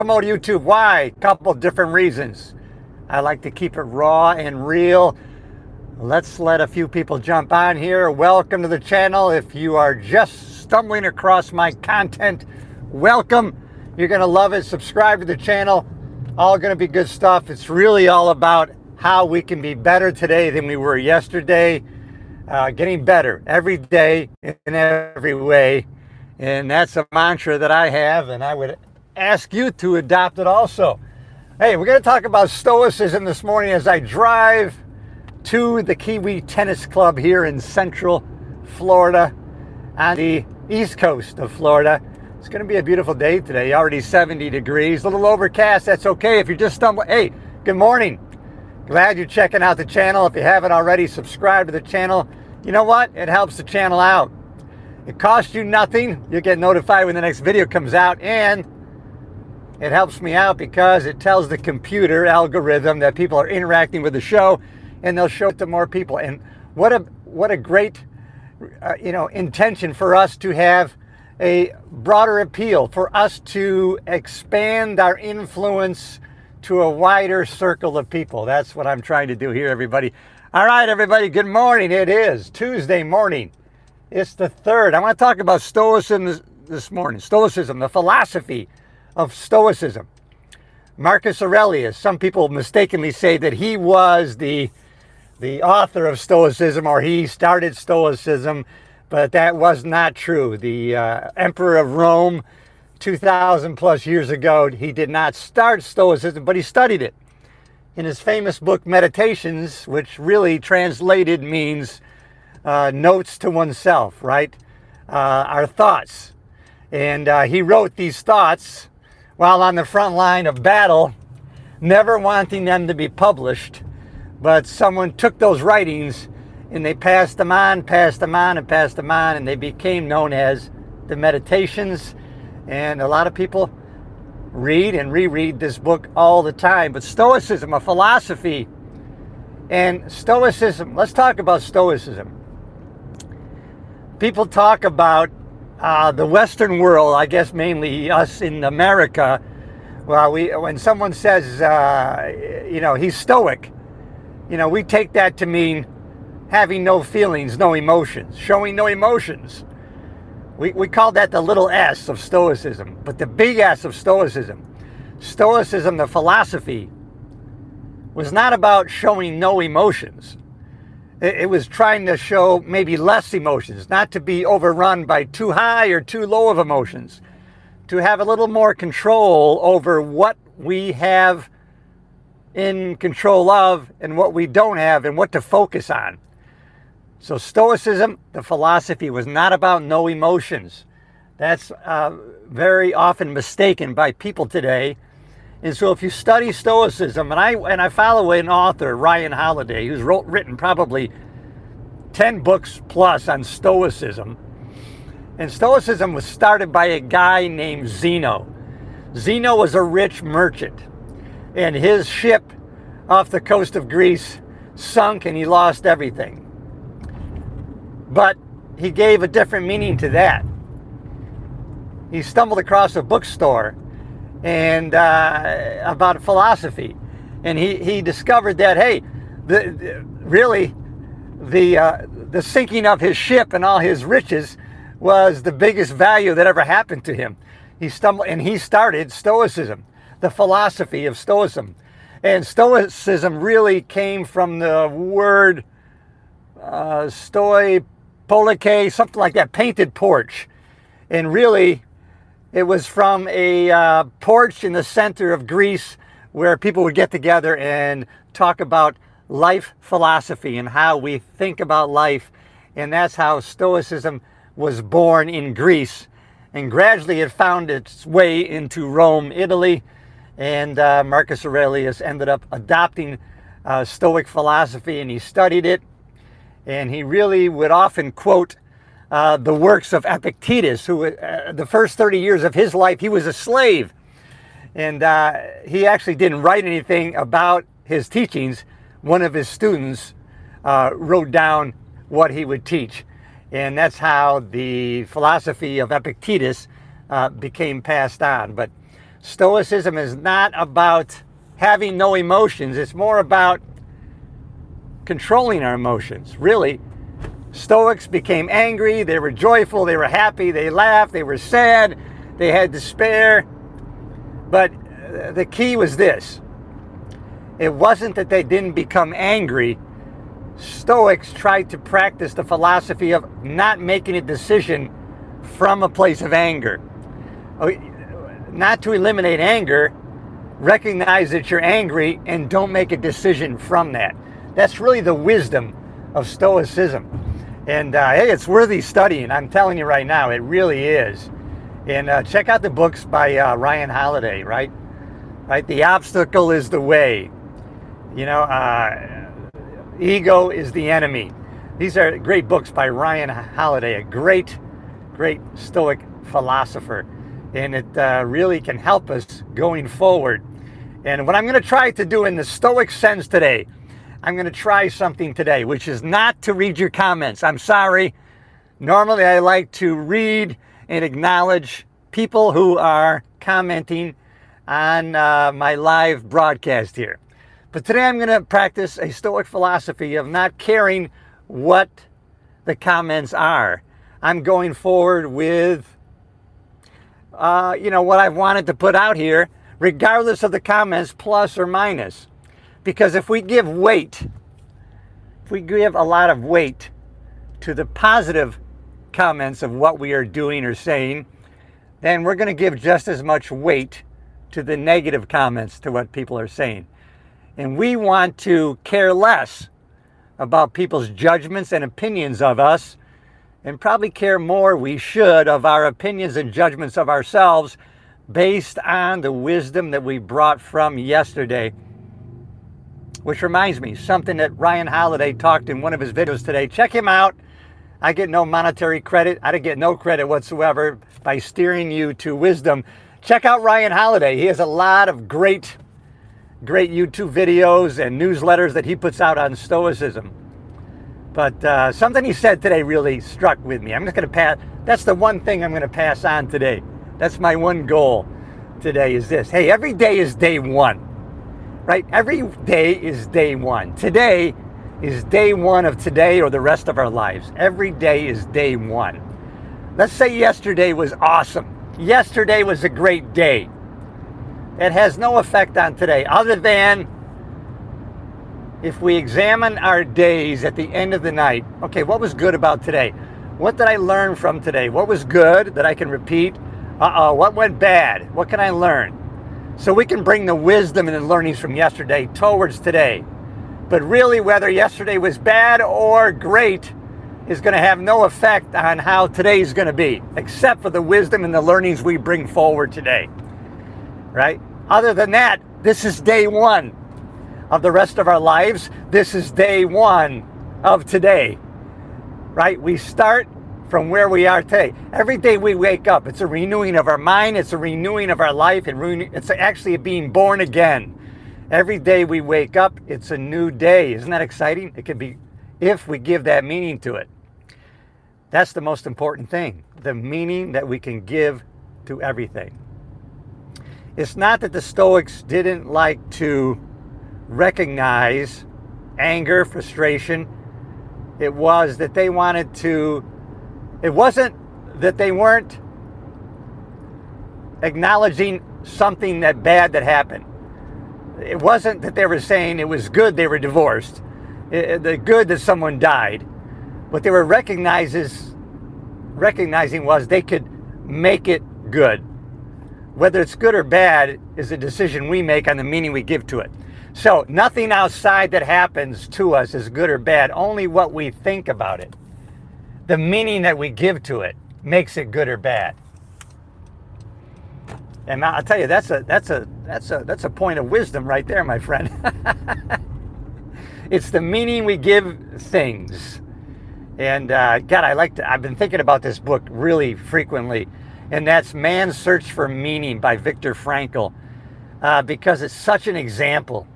promote YouTube. Why? Couple different reasons. I like to keep it raw and real. Let's let a few people jump on here. Welcome to the channel. If you are just stumbling across my content, welcome. You're going to love it. Subscribe to the channel. All going to be good stuff. It's really all about how we can be better today than we were yesterday. Getting better every day in every way. And that's a mantra that I have, and I would ask you to adopt it also. Hey, we're going to talk about Stoicism this morning as I drive to the Kiwi Tennis Club here in Central Florida on the east coast of Florida. It's going to be a beautiful day today, already 70 degrees, a little overcast. That's okay if you're just stumbling. Hey, good morning. Glad you're checking out the channel. If you haven't already, subscribe to the channel. You know what? It helps the channel out. It costs you nothing. You'll get notified when the next video comes out, and it helps me out because it tells the computer algorithm that people are interacting with the show, and they'll show it to more people. And what a great intention for us to have a broader appeal, for us to expand our influence to a wider circle of people. That's what I'm trying to do here, everybody. All right, everybody, good morning. It is Tuesday morning. It's the 3rd. I want to talk about Stoicism this morning. Stoicism, the philosophy of Stoicism. Marcus Aurelius, some people mistakenly say that he was the author of Stoicism, or he started Stoicism, but that was not true. The Emperor of Rome, 2,000 plus years ago, he did not start Stoicism, but he studied it. In his famous book, Meditations, which really translated means notes to oneself, right? Our thoughts. And he wrote these thoughts while on the front line of battle, never wanting them to be published. But someone took those writings and they passed them on, and they became known as the Meditations. And a lot of people read and reread this book all the time. But Stoicism, a philosophy, and Stoicism, let's talk about Stoicism. People talk about the Western world, I guess mainly us in America. Well, when someone says, he's stoic, we take that to mean having no feelings, no emotions, showing no emotions. We call that the little s of Stoicism, but the big S of Stoicism, the philosophy, was not about showing no emotions. It was trying to show maybe less emotions, not to be overrun by too high or too low of emotions, to have a little more control over what we have in control of and what we don't have and what to focus on. So Stoicism, the philosophy, was not about no emotions. That's very often mistaken by people today. And so if you study Stoicism, and I follow an author, Ryan Holiday, who's written probably 10 books plus on Stoicism. And Stoicism was started by a guy named Zeno. Zeno was a rich merchant, and his ship off the coast of Greece sunk and he lost everything. But he gave a different meaning to that. He stumbled across a bookstore and about philosophy, and he discovered that, hey, the sinking of his ship and all his riches was the biggest value that ever happened to him. He stumbled and he started Stoicism, the philosophy of Stoicism. And Stoicism really came from the word stoi polike, something like that, painted porch. And really, it was from a porch in the center of Greece where people would get together and talk about life philosophy and how we think about life. And that's how Stoicism was born in Greece. And gradually it found its way into Rome, Italy. And Marcus Aurelius ended up adopting Stoic philosophy, and he studied it. And he really would often quote the works of Epictetus, who the first 30 years of his life, he was a slave. And he actually didn't write anything about his teachings. One of his students wrote down what he would teach. And that's how the philosophy of Epictetus became passed on. But Stoicism is not about having no emotions. It's more about controlling our emotions. Really, Stoics became angry, they were joyful, they were happy, they laughed, they were sad, they had despair. But the key was this. It wasn't that they didn't become angry. Stoics tried to practice the philosophy of not making a decision from a place of anger. Not to eliminate anger, recognize that you're angry and don't make a decision from that. That's really the wisdom of Stoicism. And hey, it's worthy studying. I'm telling you right now, it really is. And check out the books by Ryan Holiday, right? The obstacle is the way. Ego is the enemy. These are great books by Ryan Holiday, a great Stoic philosopher. And it really can help us going forward. And what I'm going to try to do in the Stoic sense today, I'm going to try something today, which is not to read your comments. I'm sorry. Normally, I like to read and acknowledge people who are commenting on my live broadcast here. But today, I'm going to practice a Stoic philosophy of not caring what the comments are. I'm going forward with, what I've wanted to put out here, regardless of the comments, plus or minus. Because if we give a lot of weight to the positive comments of what we are doing or saying, then we're going to give just as much weight to the negative comments to what people are saying. And we want to care less about people's judgments and opinions of us, and probably care more, we should, of our opinions and judgments of ourselves based on the wisdom that we brought from yesterday. Which reminds me, something that Ryan Holiday talked in one of his videos today. Check him out. I get no monetary credit. I get no credit whatsoever by steering you to wisdom. Check out Ryan Holiday. He has a lot of great YouTube videos and newsletters that he puts out on Stoicism. But something he said today really struck with me. I'm just going to pass. That's the one thing I'm going to pass on today. That's my one goal today is this. Hey, every day is day one. Right? Every day is day one. Today is day one of today or the rest of our lives. Every day is day one. Let's say yesterday was awesome. Yesterday was a great day. It has no effect on today other than if we examine our days at the end of the night. Okay, what was good about today? What did I learn from today? What was good that I can repeat? What went bad? What can I learn? So we can bring the wisdom and the learnings from yesterday towards today. But really, whether yesterday was bad or great is going to have no effect on how today's going to be, except for the wisdom and the learnings we bring forward today. Right? Other than that, this is day one of the rest of our lives. This is day one of today. Right? We start from where we are today. Every day we wake up, it's a renewing of our mind, it's a renewing of our life, and it's actually being born again. Every day we wake up, it's a new day. Isn't that exciting? It can be, if we give that meaning to it. That's the most important thing, the meaning that we can give to everything. It's not that the Stoics didn't like to recognize anger, frustration. It was that they wanted to. It wasn't that they weren't acknowledging something bad that happened. It wasn't that they were saying it was good they were divorced, the good that someone died. What they were recognizing was they could make it good. Whether it's good or bad is a decision we make on the meaning we give to it. So nothing outside that happens to us is good or bad, only what we think about it. The meaning that we give to it makes it good or bad. And I'll tell you, that's a point of wisdom right there, my friend. It's the meaning we give things. And God, I've been thinking about this book really frequently, and that's Man's Search for Meaning by Viktor Frankl, because it's such an example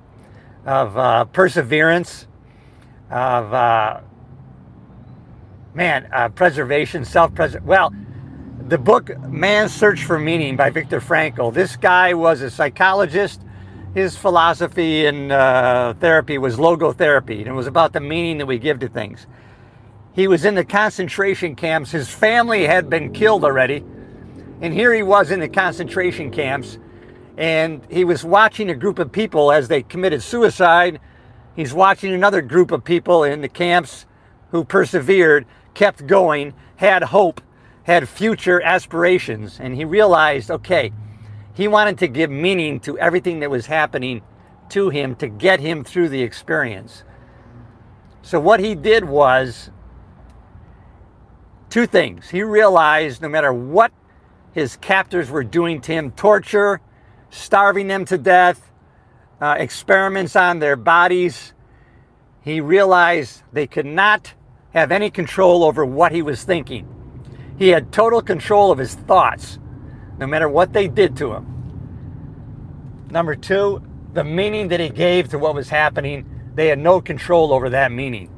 of perseverance, of preservation, self-preservation. Well, The book Man's Search for Meaning by Viktor Frankl. This guy was a psychologist. His philosophy in therapy was logotherapy, and it was about the meaning that we give to things. He was in the concentration camps. His family had been killed already, and here he was in the concentration camps, and he was watching a group of people as they committed suicide. He's watching another group of people in the camps who persevered, kept going, had hope, had future aspirations, and he realized, okay, he wanted to give meaning to everything that was happening to him to get him through the experience. So what he did was two things. He realized no matter what his captors were doing to him, torture, starving them to death, experiments on their bodies, he realized they could not have any control over what he was thinking. He had total control of his thoughts, no matter what they did to him. Number two, the meaning that he gave to what was happening, they had no control over that meaning.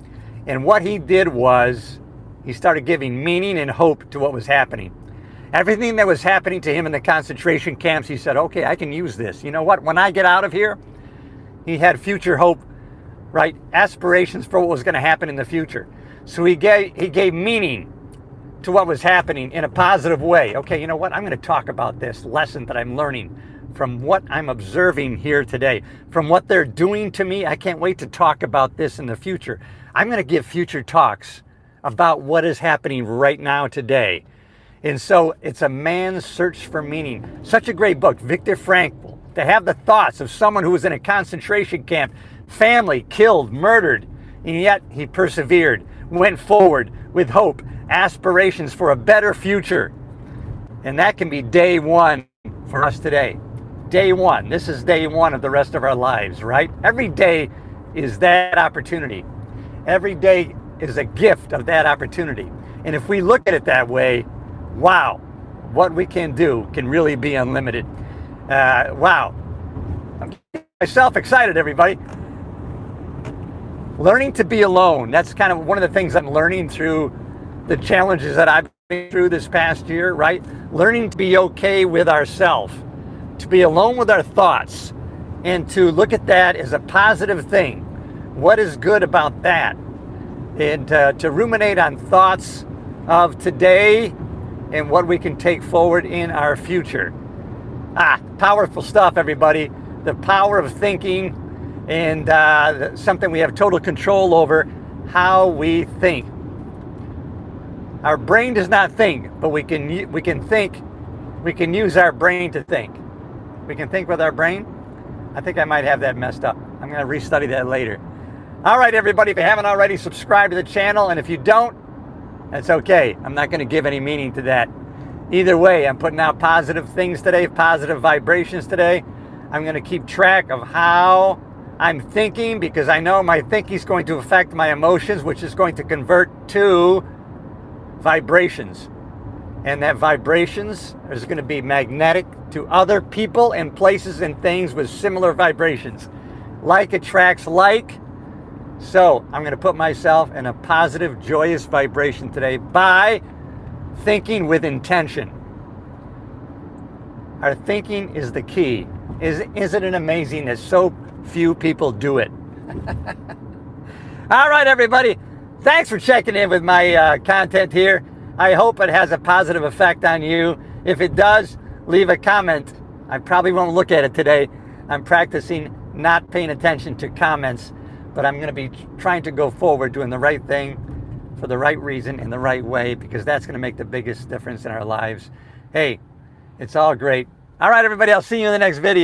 And what he did was, he started giving meaning and hope to what was happening. Everything that was happening to him in the concentration camps, he said, okay, I can use this. You know what? When I get out of here, he had future hope, right? Aspirations for what was going to happen in the future. So he gave meaning to what was happening in a positive way. Okay, you know what? I'm going to talk about this lesson that I'm learning from what I'm observing here today, from what they're doing to me. I can't wait to talk about this in the future. I'm going to give future talks about what is happening right now today. And so it's a man's search for meaning. Such a great book, Viktor Frankl. To have the thoughts of someone who was in a concentration camp, family killed, murdered, and yet he persevered, went forward with hope, aspirations for a better future. And that can be day one for us today. Day one. This is day one of the rest of our lives, right? Every day is that opportunity. Every day is a gift of that opportunity. And if we look at it that way, wow, what we can do can really be unlimited. Wow. I'm getting myself excited, everybody. Learning to be alone. That's kind of one of the things I'm learning through the challenges that I've been through this past year, right? Learning to be okay with ourselves, to be alone with our thoughts, and to look at that as a positive thing. What is good about that? And to ruminate on thoughts of today and what we can take forward in our future. Powerful stuff, everybody. The power of thinking, and something we have total control over, how we think. Our brain does not think, but we can think. We can use our brain to think. We can think with our brain. I think I might have that messed up. I'm going to restudy that later. All right, everybody, if you haven't already, subscribe to the channel, and if you don't, that's okay. I'm not going to give any meaning to that. Either way, I'm putting out positive things today, positive vibrations today. I'm going to keep track of how I'm thinking, because I know my thinking is going to affect my emotions, which is going to convert to vibrations. And that vibrations is going to be magnetic to other people and places and things with similar vibrations. Like attracts like. So I'm going to put myself in a positive, joyous vibration today by thinking with intention. Our thinking is the key. Isn't it amazing that so few people do it? All right, everybody. Thanks for checking in with my content here. I hope it has a positive effect on you. If it does, leave a comment. I probably won't look at it today. I'm practicing not paying attention to comments, but I'm going to be trying to go forward doing the right thing for the right reason in the right way, because that's going to make the biggest difference in our lives. Hey, it's all great. All right, everybody, I'll see you in the next video.